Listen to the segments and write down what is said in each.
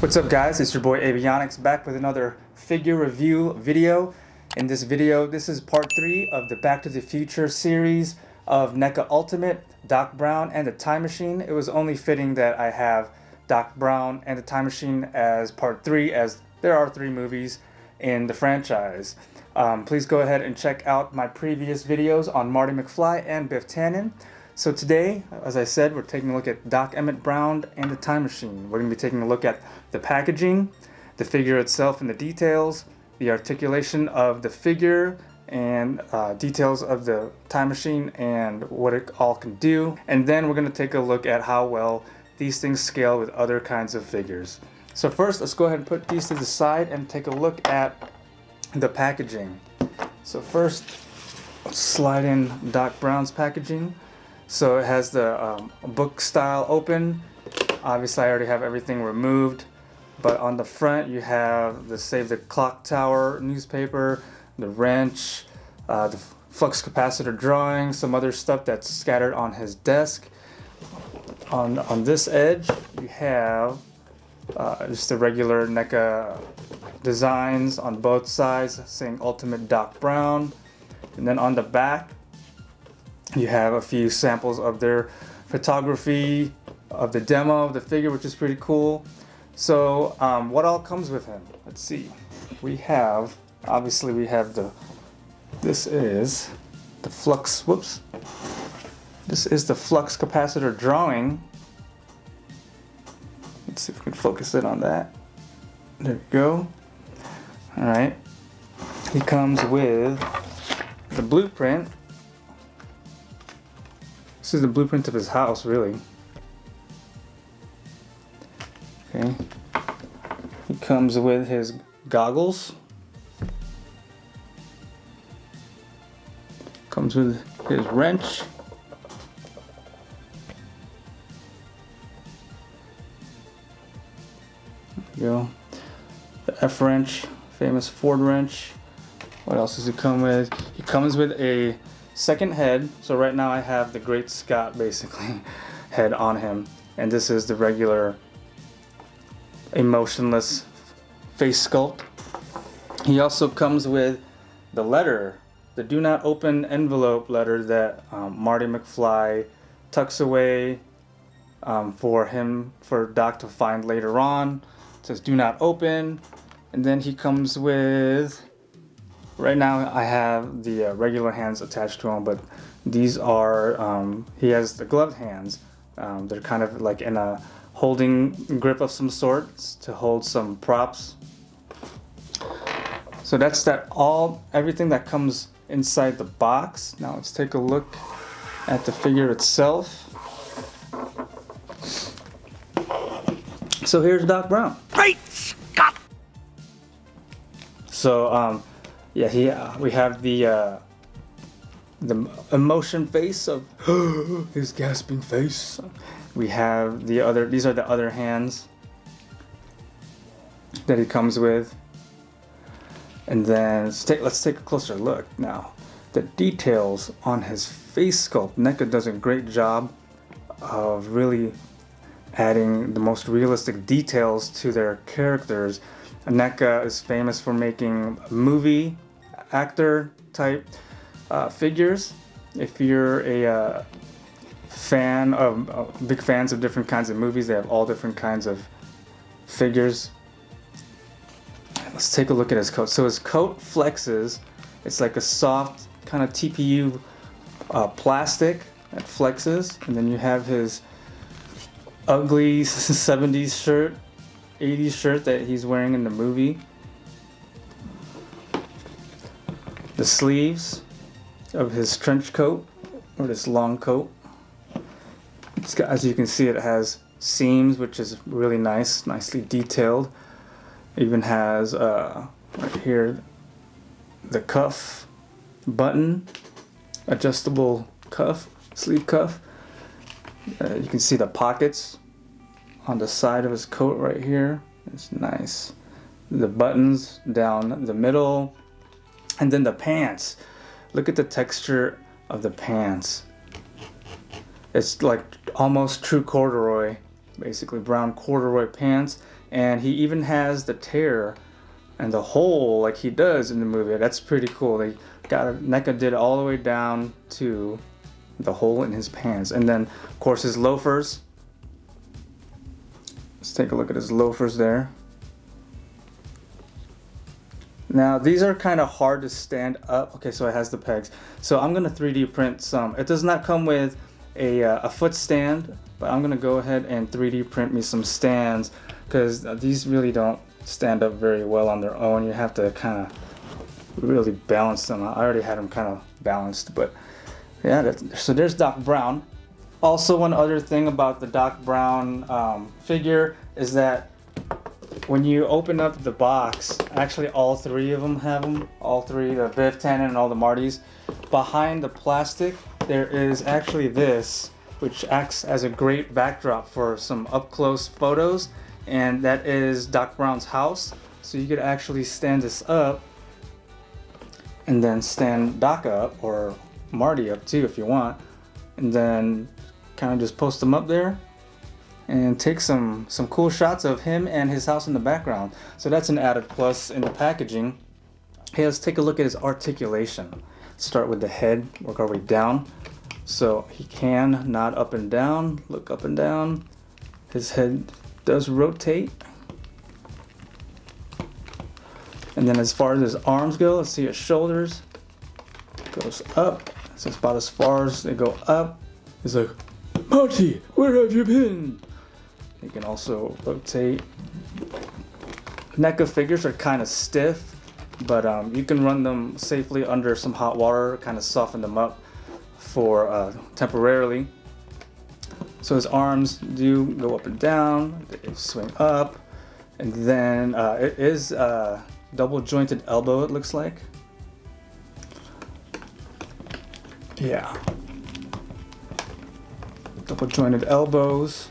What's up guys, it's your boy Avionics back with another figure review video. In this video, this is part 3 of the Back to the Future series of NECA Ultimate, Doc Brown, and the Time Machine. It was only fitting that I have Doc Brown and the Time Machine as part 3, as there are 3 movies in the franchise. Please go ahead and check out my previous videos on Marty McFly and Biff Tannen. So today, as I said, we're taking a look at Doc Emmitt Brown and the Time Machine. We're going to be taking a look at the packaging, the figure itself and the details, the articulation of the figure, and details of the Time Machine and what it all can do. And then we're going to take a look at how well these things scale with other kinds of figures. So first, let's go ahead and put these to the side and take a look at the packaging. So first, let's slide in Doc Brown's packaging. So it has the book style open. Obviously I already have everything removed, but on the front you have the Save the Clock Tower newspaper, the wrench, the flux capacitor drawing, some other stuff that's scattered on his desk. On this edge you have just the regular NECA designs on both sides saying Ultimate Doc Brown, and then on the back you have a few samples of their photography of the demo of the figure, which is pretty cool. So what all comes with him? Let's see. Obviously we have this is the flux capacitor drawing. Let's see if we can focus in on that. There we go. Alright. He comes with the blueprint. This is the blueprint of his house, really. Okay. He comes with his goggles. Comes with his wrench. There we go. The F wrench, famous Ford wrench. What else does he come with? He comes with a second head. So right now I have the Great Scott basically head on him, and this is the regular emotionless face sculpt. He also comes with the letter, the do not open envelope letter that Marty McFly tucks away for Doc to find later on. It says do not open. And then he comes with, right now I have the regular hands attached to him, but these are, he has the gloved hands. They're kind of like in a holding grip of some sort to hold some props. So that's everything that comes inside the box. Now let's take a look at the figure itself. So here's Doc Brown. Great Scott! So yeah, we have the emotion face of his gasping face. We have these are the other hands that he comes with. And then let's take a closer look now. The details on his face sculpt. NECA does a great job of really adding the most realistic details to their characters. NECA is famous for making movie actor type figures. If you're a big fans of different kinds of movies, they have all different kinds of figures. Let's take a look at his coat. So his coat flexes. It's like a soft kind of TPU plastic that flexes, and then you have his ugly 70s shirt, 80s shirt that he's wearing in the movie. The sleeves of his trench coat, or this long coat. As you can see, it has seams, which is really nicely detailed. It even has right here the cuff button, adjustable cuff, sleeve cuff. You can see the pockets on the side of his coat right here. It's nice. The buttons down the middle, and then the pants. Look at the texture of the pants. It's like almost true corduroy, basically brown corduroy pants. and he even has the tear and the hole like he does in the movie. That's pretty cool. They got NECA did all the way down to the hole in his pants. And then of course his loafers. Let's take a look at his loafers there. Now these are kind of hard to stand up. Okay, so it has the pegs. So I'm gonna 3D print some. It does not come with a foot stand, but I'm gonna go ahead and 3D print me some stands, because these really don't stand up very well on their own. You have to kind of really balance them. I already had them kind of balanced, but yeah. So there's Doc Brown. Also, one other thing about the Doc Brown figure is that when you open up the box, actually all three of them have them, all three, the Biff, Tannen, and all the Martys. Behind the plastic, there is actually this, which acts as a great backdrop for some up-close photos, and that is Doc Brown's house. So you could actually stand this up, and then stand Doc up, or Marty up too if you want, and then kind of just post them up there, and take some cool shots of him and his house in the background. So that's an added plus in the packaging. Hey, let's take a look at his articulation. Start with the head, work our way down. So he can nod up and down, look up and down. His head does rotate. And then as far as his arms go, let's see his shoulders. Goes up. So it's about as far as they go up. He's like, Marty, where have you been? You can also rotate. NECA figures are kind of stiff, but you can run them safely under some hot water, kind of soften them up for temporarily. So his arms do go up and down, they swing up, and then it is double jointed elbow, it looks like. Yeah. Double jointed elbows.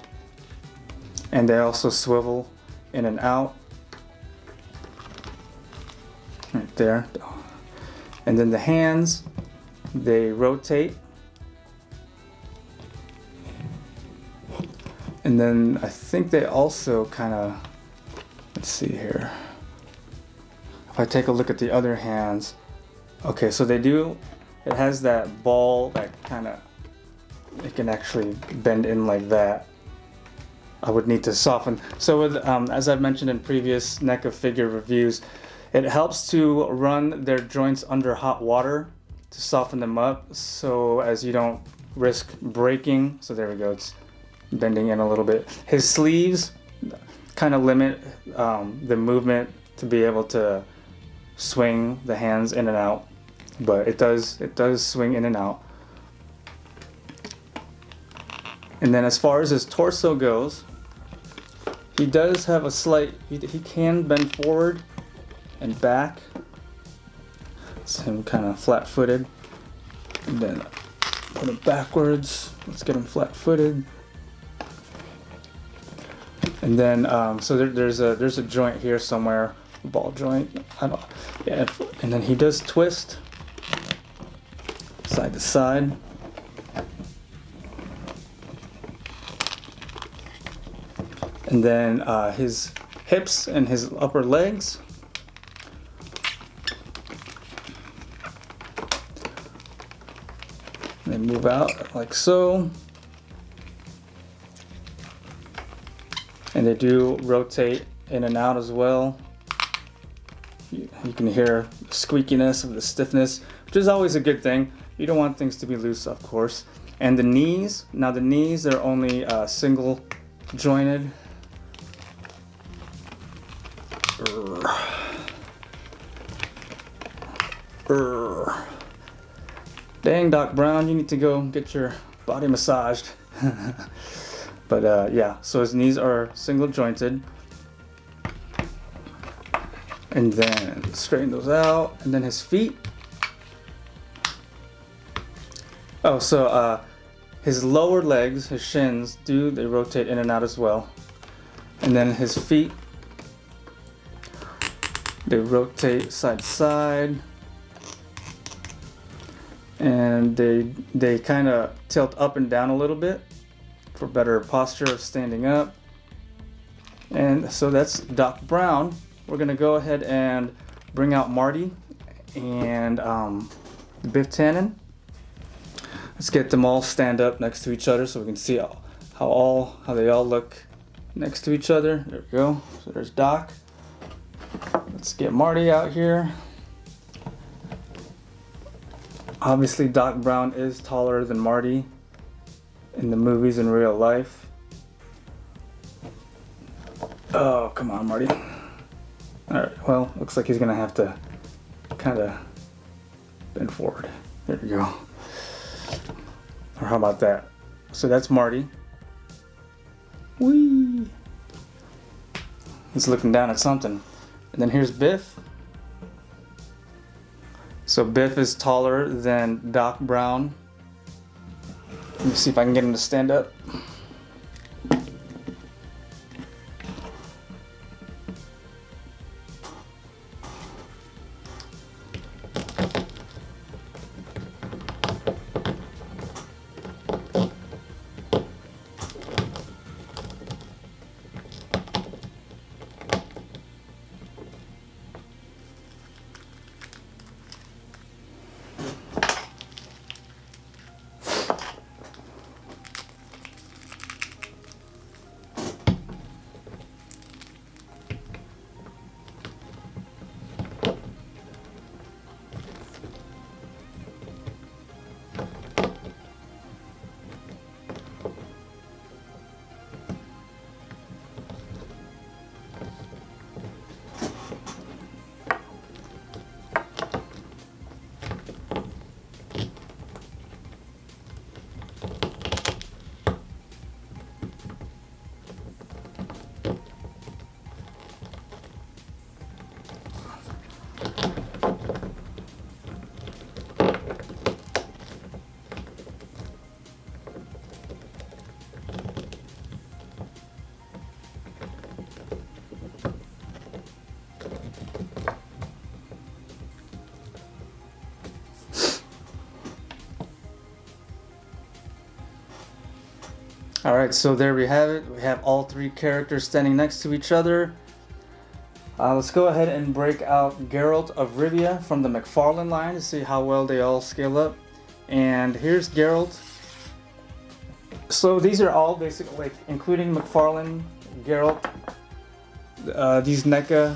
And they also swivel in and out. Right there. And then the hands, they rotate. And then I think they also kind of, let's see here. If I take a look at the other hands, okay, so they do, it has that ball that kind of, it can actually bend in like that. I would need to soften. So with, as I've mentioned in previous NECA figure reviews, it helps to run their joints under hot water to soften them up, so as you don't risk breaking. So there we go, it's bending in a little bit. His sleeves kind of limit the movement to be able to swing the hands in and out, but it does swing in and out. And then as far as his torso goes, he does have a slight, he can bend forward and back. It's him kind of flat-footed. And then put him backwards. Let's get him flat-footed. And then, so there's a joint here somewhere, a ball joint. Yeah, and then he does twist side to side. And then his hips and his upper legs. They move out like so. And they do rotate in and out as well. You can hear the squeakiness of the stiffness, which is always a good thing. You don't want things to be loose, of course. And the knees, now the knees are only single jointed. Dang, Doc Brown, you need to go get your body massaged. But yeah, so his knees are single jointed. And then straighten those out. And then his feet. Oh, so his lower legs, his shins, they rotate in and out as well. And then his feet, they rotate side to side. And they kind of tilt up and down a little bit for better posture of standing up. And so that's Doc Brown. We're gonna go ahead and bring out Marty and Biff Tannen. Let's get them all stand up next to each other so we can see how they all look next to each other. There we go. So there's Doc. Let's get Marty out here. Obviously, Doc Brown is taller than Marty in the movies in real life. Oh, come on, Marty. Alright, well, looks like he's gonna have to kind of bend forward. There we go. Or how about that? So that's Marty. Whee! He's looking down at something. And then here's Biff. So Biff is taller than Doc Brown. Let me see if I can get him to stand up. Alright, so there we have it. We have all three characters standing next to each other. Let's go ahead and break out Geralt of Rivia from the McFarlane line to see how well they all scale up. And here's Geralt. So these are all basically, like, including McFarlane, Geralt. These NECA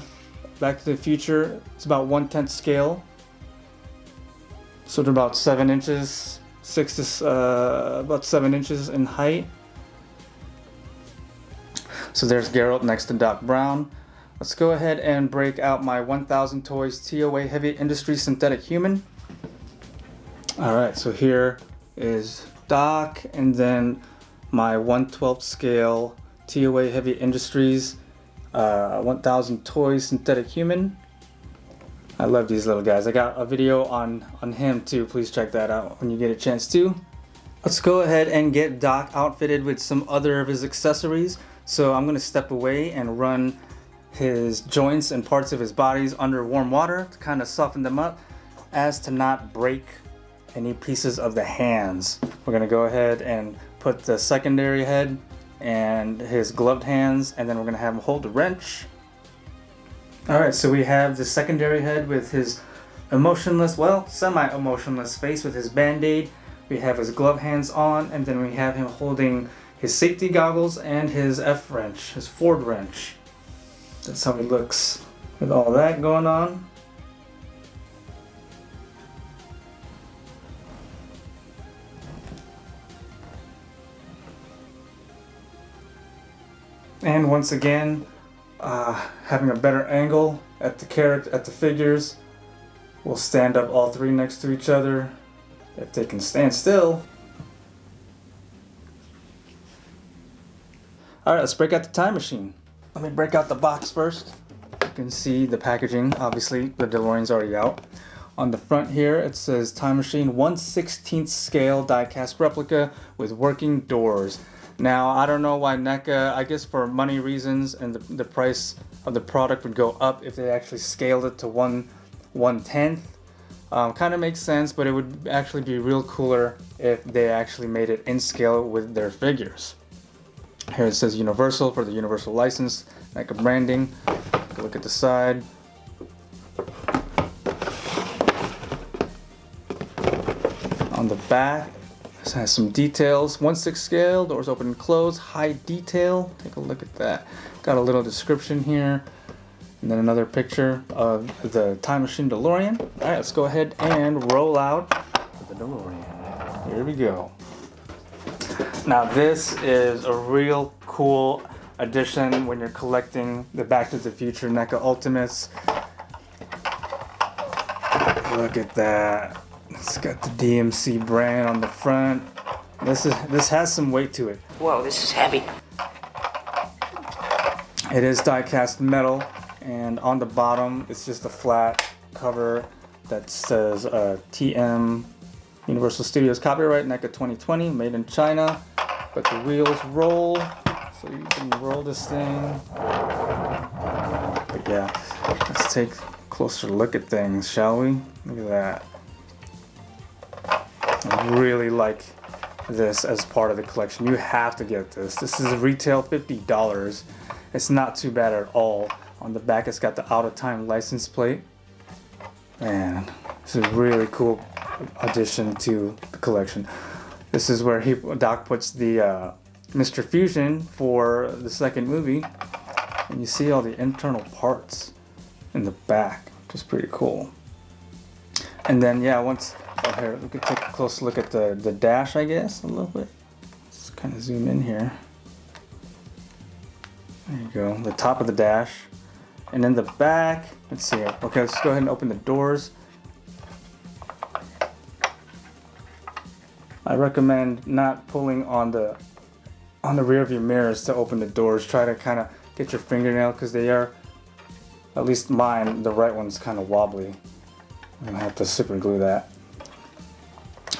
Back to the Future, it's about 1/10 scale. So they're about 7 inches, about 7 inches in height. So there's Geralt next to Doc Brown. Let's go ahead and break out my 1000 Toys TOA Heavy Industry Synthetic Human. Alright, so here is Doc, and then my 1/12 scale TOA Heavy Industries 1000 Toys Synthetic Human. I love these little guys. I got a video on him too. Please check that out when you get a chance to. Let's go ahead and get Doc outfitted with some other of his accessories. So I'm going to step away and run his joints and parts of his bodies under warm water to kind of soften them up as to not break any pieces of the hands. We're going to go ahead and put the secondary head and his gloved hands, and then we're going to have him hold the wrench. Alright, so we have the secondary head with his emotionless, well, semi-emotionless face with his band-aid. We have his glove hands on, and then we have him holding his safety goggles and his F-wrench, his Ford wrench. That's how he looks with all that going on. And once again, having a better angle at the figures. We'll stand up all three next to each other if they can stand still. Alright, let's break out the time machine. Let me break out the box first. You can see the packaging. Obviously, the Delorean's already out. On the front here, it says Time Machine 1/16 scale die-cast replica with working doors. Now, I don't know why NECA, I guess for money reasons, and the price of the product would go up if they actually scaled it to 1/10. Kind of makes sense, but it would actually be real cooler if they actually made it in scale with their figures. Here it says Universal for the Universal license, NECA branding. Take a look at the side. On the back, this has some details. 1/6 scale, doors open and close, high detail. Take a look at that. Got a little description here. And then another picture of the Time Machine DeLorean. All right, let's go ahead and roll out the DeLorean. Here we go. Now this is a real cool addition when you're collecting the Back to the Future NECA Ultimates. Look at that. It's got the DMC brand on the front. This has some weight to it. Whoa, this is heavy. It is die-cast metal, and on the bottom it's just a flat cover that says TM Universal Studios copyright NECA 2020, made in China. But the wheels roll, so you can roll this thing. But yeah, let's take a closer look at things, shall we? Look at that. I really like this as part of the collection. You have to get this. This is retail $50. It's not too bad at all. On the back it's got the out of time license plate. Man, this is a really cool addition to the collection. This is where Doc puts the Mr. Fusion for the second movie. And you see all the internal parts in the back, which is pretty cool. And then yeah, here, we could take a close look at the dash, I guess, a little bit. Let's kind of zoom in here. There you go, the top of the dash. And in the back, let's see here. Okay, let's go ahead and open the doors. I recommend not pulling on the rear view mirrors to open the doors. Try to kind of get your fingernail, because they are, at least mine, the right one's kind of wobbly. I'm gonna have to super glue that.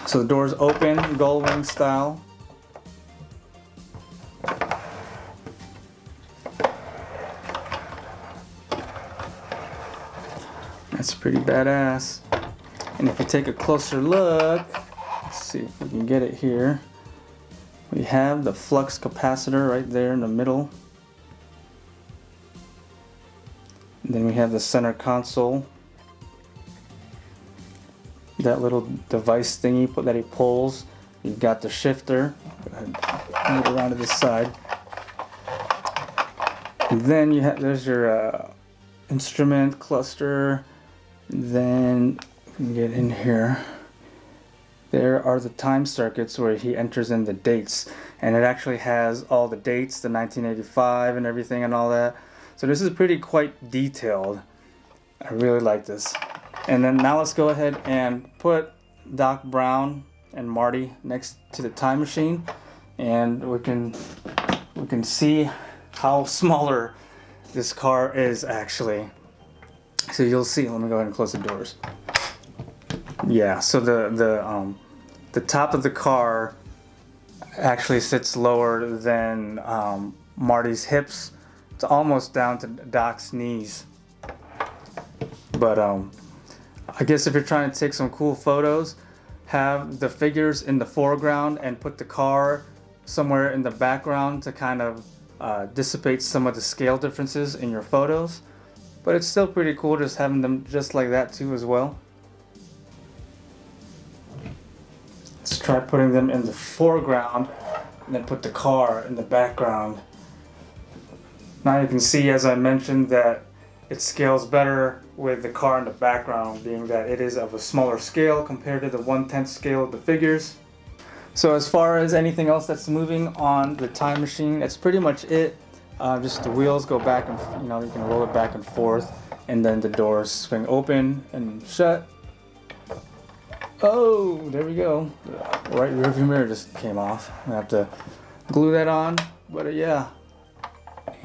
So the doors open, gull wing style. That's pretty badass. And if you take a closer look, let's see if we can get it here. We have the flux capacitor right there in the middle. And then we have the center console. That little device thingy that he pulls. You've got the shifter. Go ahead and move around to this side. And then there's your instrument cluster. Then we can get in here. There are the time circuits where he enters in the dates, and it actually has all the dates, the 1985 and everything and all that. So this is pretty quite detailed. I really like this. And then now let's go ahead and put Doc Brown and Marty next to the time machine, and we can see how smaller this car is actually. So you'll see. Let me go ahead and close the doors. Yeah, so the top of the car actually sits lower than Marty's hips. It's almost down to Doc's knees. But I guess if you're trying to take some cool photos, have the figures in the foreground and put the car somewhere in the background to kind of dissipate some of the scale differences in your photos. But it's still pretty cool just having them just like that too as well. Let's try putting them in the foreground and then put the car in the background. Now you can see, as I mentioned, that it scales better with the car in the background, being that it is of a smaller scale compared to the 1/10 scale of the figures. So as far as anything else that's moving on the time machine, that's pretty much it. Just the wheels go back and, you can roll it back and forth, and then the doors swing open and shut. Oh, there we go. The right rear view mirror just came off. I have to glue that on, but yeah.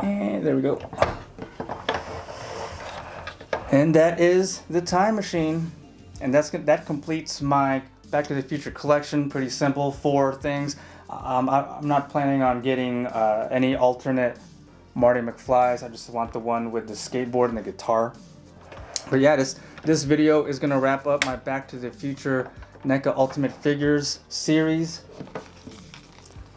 And there we go. And that is the time machine. And that completes my Back to the Future collection. Pretty simple, 4 things. I'm not planning on getting any alternate Marty McFlys. I just want the one with the skateboard and the guitar. But yeah, this video is gonna wrap up my Back to the Future NECA Ultimate Figures series.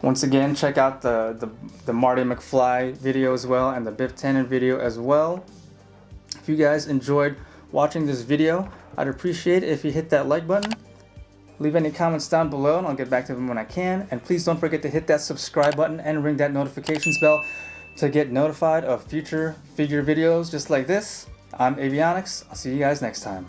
Once again, check out the Marty McFly video as well, and the Biff Tannen video as well. If you guys enjoyed watching this video, I'd appreciate it if you hit that like button. Leave any comments down below and I'll get back to them when I can. And please don't forget to hit that subscribe button and ring that notifications bell to get notified of future figure videos just like this. I'm Avionics. I'll see you guys next time.